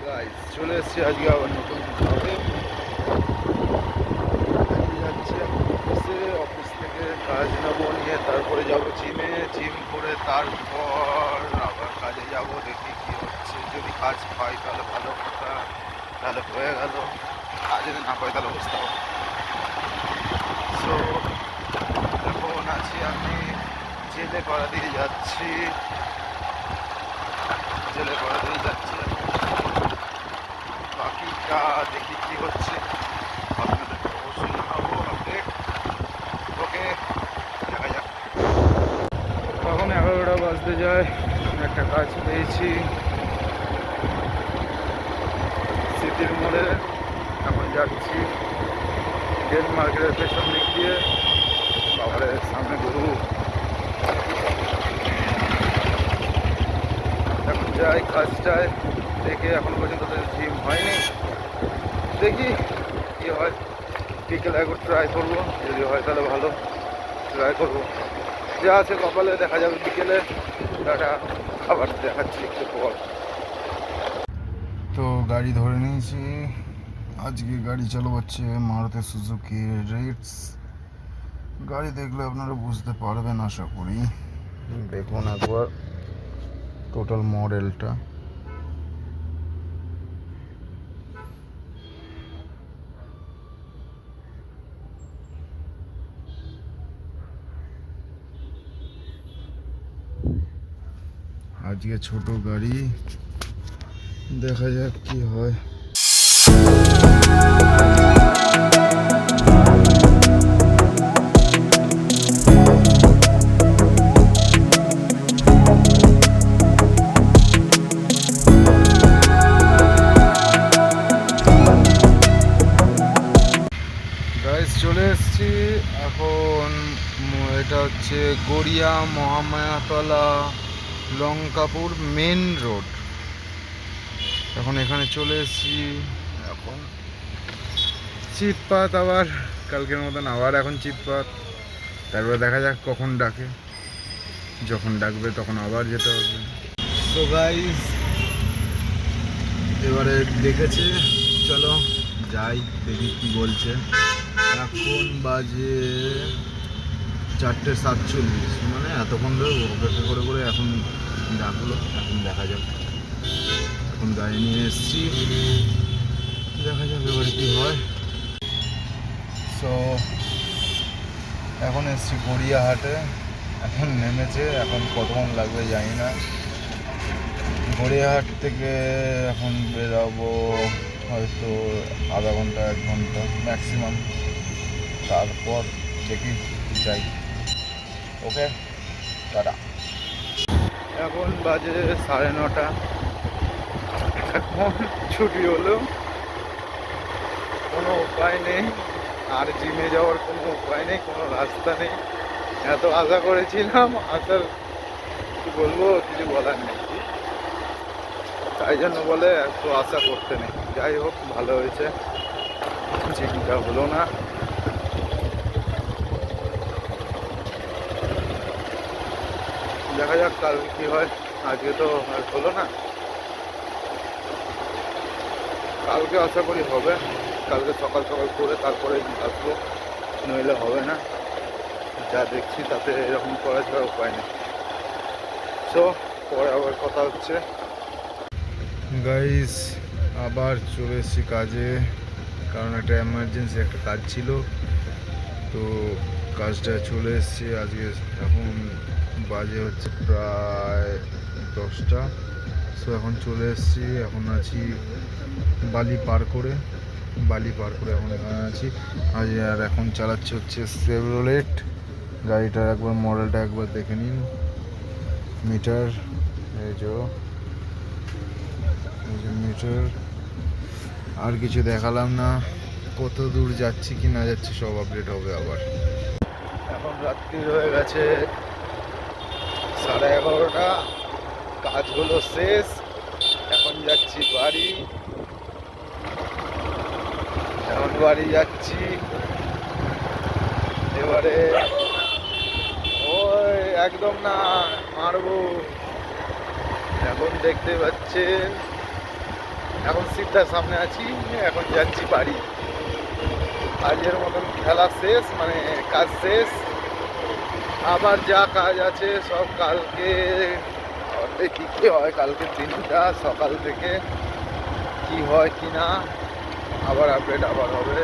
Guys চলে এসেছি আজকে আবার নতুন ভাবে যাচ্ছি অফিসে। অফিস থেকে কাজ নেবো নিয়ে তারপরে যাব জিমে। জিম করে তারপর আবার কাজে যাব। দেখি কি হচ্ছে, যদি কাজ পাই তাহলে ভালো কথা, তাহলে হয়ে গেল। কাজ যদি না পাই তাহলে বুঝতে হবে। সো এখন আছি আমি জেলে পাড়া দিয়ে যাচ্ছি, জেলে পাড়া দিয়ে যাচ্ছি। বাকিটা দেখি কি হচ্ছে, আপনাদের অবশ্যই জানাবো আপডেট। ওকে, দেখা যাক। তখন 11টা বাজতে যায়, একটা কাজ পেয়েছি সিটির মোড়ে। এখন যাচ্ছি ডেল মার্কেটের পেছন দিক দিয়ে। বাবারের সামনে গরু। এখন যাই কাজটায়, দেখে এখন পর্যন্ত তো জিম হয়নি, দেখি কী হয়। বিকেলে একবার ট্রাই করবো, যদি হয় তাহলে ভালো, ট্রাই করবো। যা আছে কপালে দেখা যাবে বিকেলে। টাটা, আবার দেখাচ্ছি একটু পর। তো গাড়ি ধরে নিয়েছি। আজকে গাড়ি চালাচ্ছে মারুতি সুজুকি রিটস। গাড়ি দেখলে আপনারা বুঝতে পারবেন আশা করি। দেখুন একবার টোটাল মডেলটা। আজকে ছোট গাড়ি, দেখা যাক কি হয়। গাইস চলে এসেছি এখন। এটা হচ্ছে গড়িয়া মহামায়াতলা লঙ্কাপুর মেন রোড। এখন এখানে চলে এসেছি। এখন চিৎপাত, আবার কালকের মতন আবার এখন চিৎপাত। তারপরে দেখা যাক কখন ডাকে, যখন ডাকবে তখন আবার যেতে হবে। তো গাইস এবারে ডেকেছে, চলো যাই দেখি কি বলছে। এখন বাজে 4:47, মানে এতক্ষণ ধরে অপেক্ষা করে করে এখন ডাকলো। এখন দেখা যাক, এখন গাড়ি নিয়ে এসেছি, দেখা যাক এবারে কি হয়। সো এখন এসেছি গড়িয়াহাটে। এখন নেমেছে, এখন কতক্ষণ লাগবে জানি না। গড়িয়াহাট থেকে এখন বেরাবো হয়তো আধা ঘন্টা 1 ঘন্টা ম্যাক্সিমাম। তারপর দেখি যাই। ওকে, টাটা। এখন বাজে 9:30। এখন ছুটি হলো, কোনো উপায় নেই। আর জিমে যাওয়ার কোনো উপায় নেই, কোনো রাস্তা নেই। এত আশা করেছিলাম, আসার কি বলবো, কিছু বলার নেই। তাই জন্য বলে এত আশা করতে নেই। যাই হোক, ভালো হয়েছে, জিমটা হলো না। দেখা যাক কালকে কি হয়। আজকে তো আর হলো না, কালকে আশা করি হবে। কালকে সকাল সকাল করে তারপরে আসবো, নইলে হবে না। যা দেখছি তাতে এরকম করা ছাড়া উপায় নেই। সো পরে আবার কথা হচ্ছে। গাইস আবার চলে এসেছি কাজে, কারণ একটা এমার্জেন্সি একটা কাজ ছিল। তো কাজটা চলে এসেছি আজকে। এখন বাজে হচ্ছে প্রায় 10টা। সো এখন চলে এসেছি, এখন আছি বালি পার করে। এখন এখানে আছি আজ। আর এখন চালাচ্ছি হচ্ছে সেভরোলেট গাড়িটার। একবার মডেলটা একবার দেখে নিন। মিটার, এই যে মিটার। আর কিছু দেখালাম না, কত দূর যাচ্ছি কি না যাচ্ছি সব আপডেট হবে আবার। এখন রাত্রি হয়ে গেছে 11:30। কাজগুলো শেষ, এখন যাচ্ছি বাড়ি। এখন বাড়ি যাচ্ছি। এবারে ওই একদম না, মারবো। এখন দেখতে পাচ্ছেন এখন সিদ্ধার সামনে আছি, এখন যাচ্ছি বাড়ি। আজকের মতন খেলা শেষ, মানে কাজ শেষ। আবার যা কাজ আছে সব কালকে, দেখি কি হয় কালকের দিনটা সকাল থেকে, কি হয় কি না আবার আপডেট আবার হবে।